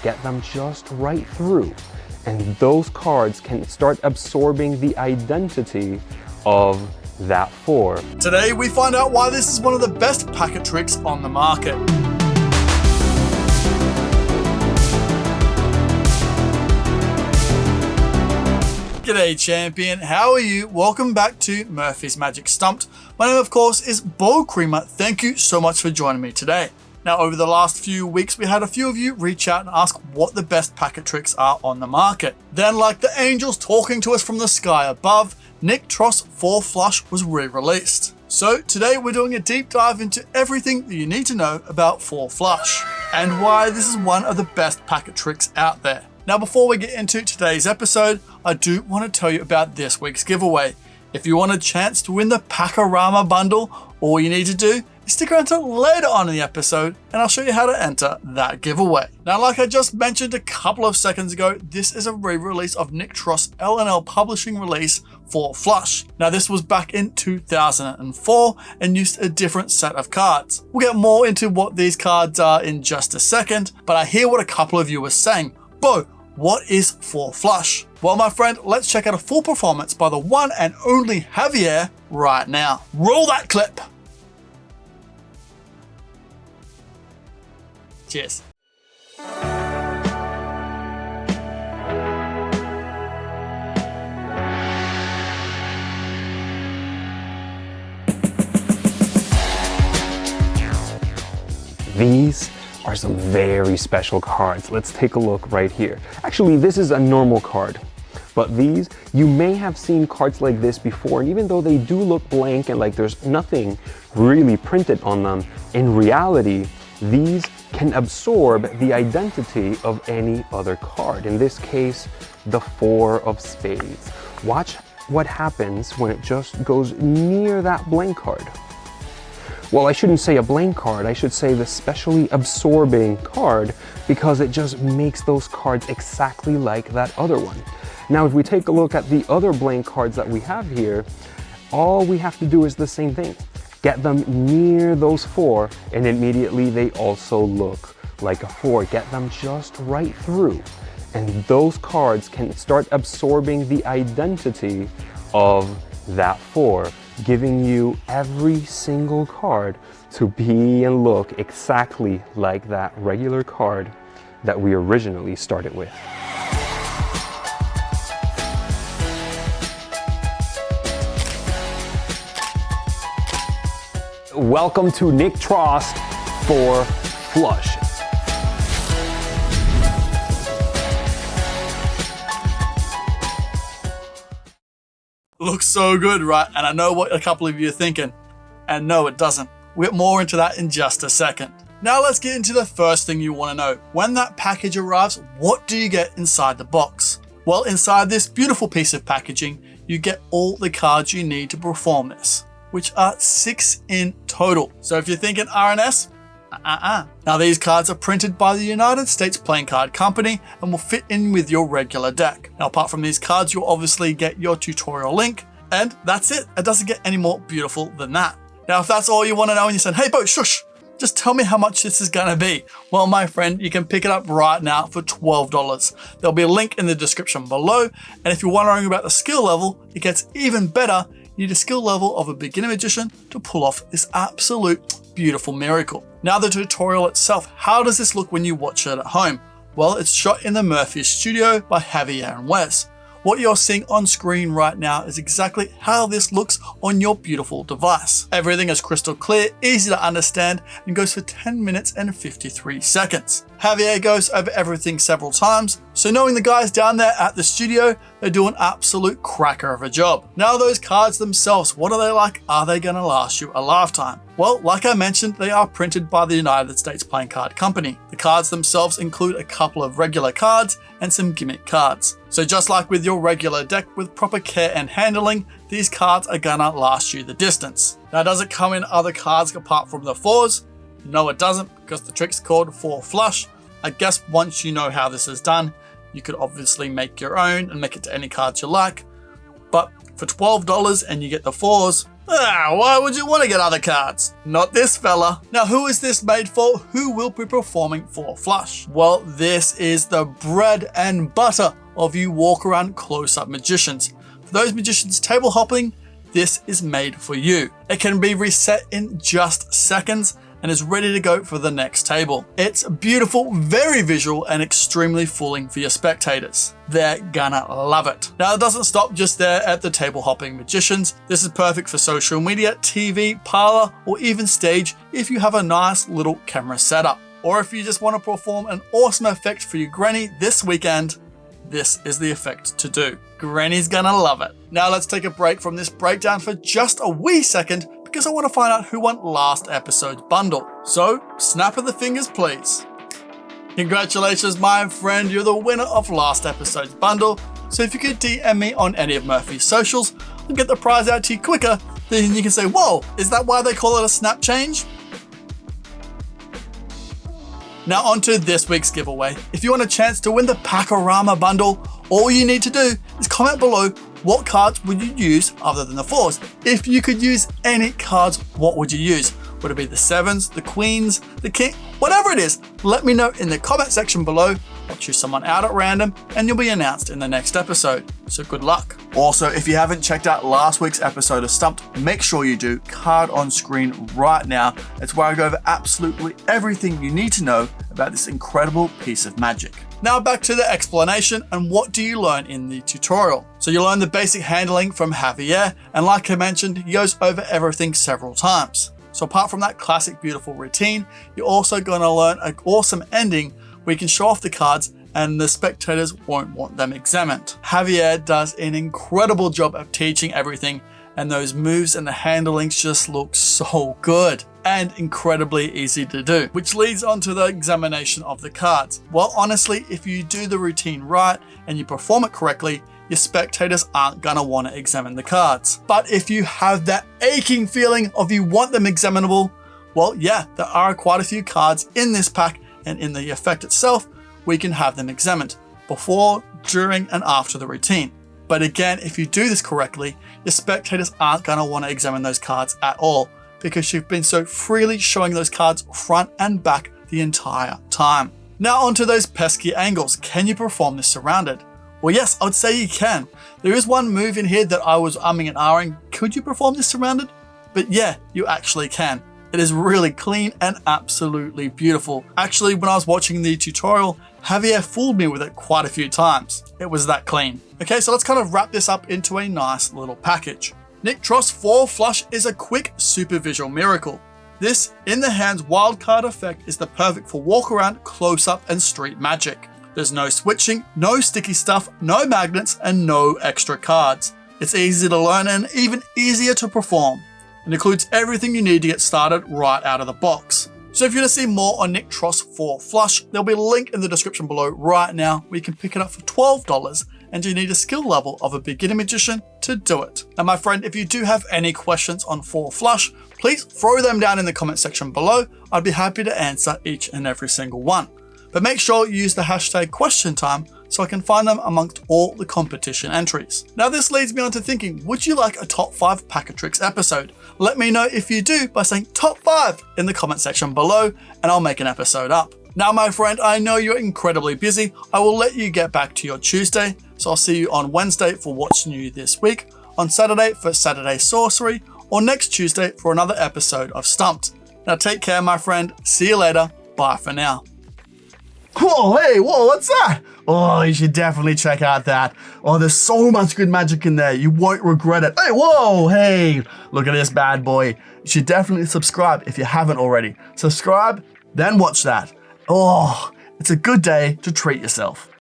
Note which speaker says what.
Speaker 1: get them just right through, and those cards can start absorbing the identity of that 4.
Speaker 2: Today we find out why this is one of the best packet tricks on the market. G'day champion, how are you? Welcome back to Murphy's Magic Stumped. My name of course is Beau. Thank you so much for joining me today. Now over the last few weeks we had a few of you reach out and ask what the best packet tricks are on the market. Then like the angels talking to us from the sky above, Nick Trost 4 Flush was re-released. So today we're doing a deep dive into everything that you need to know about 4 Flush and why this is one of the best packet tricks out there. Now before we get into today's episode, I do want to tell you about this week's giveaway. If you want a chance to win the Pack-A-Rama bundle, all you need to do is stick around until later on in the episode and I'll show you how to enter that giveaway. Now like I just mentioned a couple of seconds ago, this is a re-release of Nick Trost's L&L publishing release 4 Flush. Now this was back in 2004 and used a different set of cards. We'll get more into what these cards are in just a second, but I hear what a couple of you were saying. Beau, what is 4 Flush? Well, my friend, let's check out a full performance by the one and only Javier right now. Roll that clip. Cheers.
Speaker 1: These are some very special cards. Let's take a look right here. Actually, this is a normal card, but these, you may have seen cards like this before, and even though they do look blank and like there's nothing really printed on them, in reality, these can absorb the identity of any other card. In this case, the 4 of spades. Watch what happens when it just goes near that blank card. Well, I shouldn't say a blank card, I should say the specially absorbing card, because it just makes those cards exactly like that other one. Now, if we take a look at the other blank cards that we have here, all we have to do is the same thing. Get them near those 4, and immediately they also look like a 4. Get them just right through, and those cards can start absorbing the identity of that 4. Giving you every single card to be and look exactly like that regular card that we originally started with. Welcome to Nick Trost 4 Flush.
Speaker 2: Looks so good, right? And I know what a couple of you are thinking. And no, it doesn't. We'll get more into that in just a second. Now let's get into the first thing you want to know. When that package arrives, what do you get inside the box? Well, inside this beautiful piece of packaging, you get all the cards you need to perform this, which are 6 in total. So if you're thinking RNS, Now these cards are printed by the United States Playing Card Company and will fit in with your regular deck. Now apart from these cards, you'll obviously get your tutorial link, and that's it. It doesn't get any more beautiful than that. Now if that's all you want to know and you're saying, hey Beau, shush, just tell me how much this is gonna be. Well, my friend, you can pick it up right now for $12. There'll be a link in the description below, and if you're wondering about the skill level, it gets even better. You need a skill level of a beginner magician to pull off this absolute beautiful miracle. Now the tutorial itself, how does this look when you watch it at home? Well, it's shot in the Murphy studio by Javier and Wes. What you're seeing on screen right now is exactly how this looks on your beautiful device. Everything is crystal clear, easy to understand, and goes for 10 minutes and 53 seconds. Javier goes over everything several times, so knowing the guys down there at the studio, they do an absolute cracker of a job. Now those cards themselves, what are they like? Are they gonna last you a lifetime? Well, like I mentioned, they are printed by the United States Playing Card Company. The cards themselves include a couple of regular cards and some gimmick cards. So just like with your regular deck, with proper care and handling, these cards are gonna last you the distance. Now does it come in other cards apart from the 4s? No it doesn't, because the trick's called 4 Flush. I guess once you know how this is done, you could obviously make your own and make it to any cards you like. But for $12 and you get the 4s, Why would you want to get other cards? Not this fella. Now, who is this made for? Who will be performing for Flush? Well, this is the bread and butter of you walk around close-up magicians. For those magicians table hopping, this is made for you. It can be reset in just seconds and is ready to go for the next table. It's beautiful, very visual, and extremely fooling for your spectators. They're gonna love it. Now, it doesn't stop just there at the table hopping magicians. This is perfect for social media, TV, parlor, or even stage if you have a nice little camera setup. Or if you just want to perform an awesome effect for your granny this weekend, this is the effect to do. Granny's gonna love it. Now let's take a break from this breakdown for just a wee second because I want to find out who won last episode's bundle. So, snap of the fingers, please. Congratulations, my friend, you're the winner of last episode's bundle. So if you could DM me on any of Murphy's socials, I'll get the prize out to you quicker, then you can say, whoa, is that why they call it a snap change? Now on to this week's giveaway. If you want a chance to win the Pakorama bundle, all you need to do is comment below what cards would you use other than the 4s. If you could use any cards, what would you use? Would it be the 7s, the queens, the king, whatever it is, let me know in the comment section below. I'll choose someone out at random and you'll be announced in the next episode. So good luck. Also, if you haven't checked out last week's episode of Stumped, make sure you do. Card on screen right now. It's where I go over absolutely everything you need to know about this incredible piece of magic. Now back to the explanation and what do you learn in the tutorial. So you learn the basic handling from Javier, and like I mentioned, he goes over everything several times. So apart from that classic beautiful routine, you're also going to learn an awesome ending where you can show off the cards and the spectators won't want them examined. Javier does an incredible job of teaching everything, and those moves and the handlings just look so good and incredibly easy to do, which leads on to the examination of the cards. Well, honestly, if you do the routine right and you perform it correctly, your spectators aren't gonna want to examine the cards. But if you have that aching feeling of you want them examinable, well, yeah, there are quite a few cards in this pack and in the effect itself, we can have them examined before, during, and after the routine. But again, if you do this correctly, your spectators aren't gonna want to examine those cards at all because you've been so freely showing those cards front and back the entire time. Now onto those pesky angles. Can you perform this surrounded? Well, yes, I would say you can. There is one move in here that I was umming and ahhing. Could you perform this surrounded? But yeah, you actually can. It is really clean and absolutely beautiful. Actually, when I was watching the tutorial, Javier fooled me with it quite a few times. It was that clean. Okay, so let's kind of wrap this up into a nice little package. Nick Trost 4 Flush is a quick super visual miracle. This in the hands wildcard effect is the perfect for walk around, close up and street magic. There's no switching, no sticky stuff, no magnets and no extra cards. It's easy to learn and even easier to perform. It includes everything you need to get started right out of the box. So if you want to see more on Nick Trost 4 Flush, there'll be a link in the description below right now where you can pick it up for $12 and you need a skill level of a beginner magician to do it. Now my friend, if you do have any questions on 4 Flush, please throw them down in the comment section below. I'd be happy to answer each and every single one. But make sure you use the hashtag question time so I can find them amongst all the competition entries. Now this leads me on to thinking, would you like a top 5 Pack of Tricks episode? Let me know if you do by saying top 5 in the comment section below and I'll make an episode up. Now my friend, I know you're incredibly busy. I will let you get back to your Tuesday. So I'll see you on Wednesday for what's new this week, on Saturday for Saturday Sorcery, or next Tuesday for another episode of Stumped. Now take care my friend, see you later, bye for now. Whoa, hey, whoa, what's that? Oh, you should definitely check out that. Oh, there's so much good magic in there. You won't regret it. Hey, whoa, hey, look at this bad boy. You should definitely subscribe if you haven't already. Subscribe, then watch that. Oh, it's a good day to treat yourself.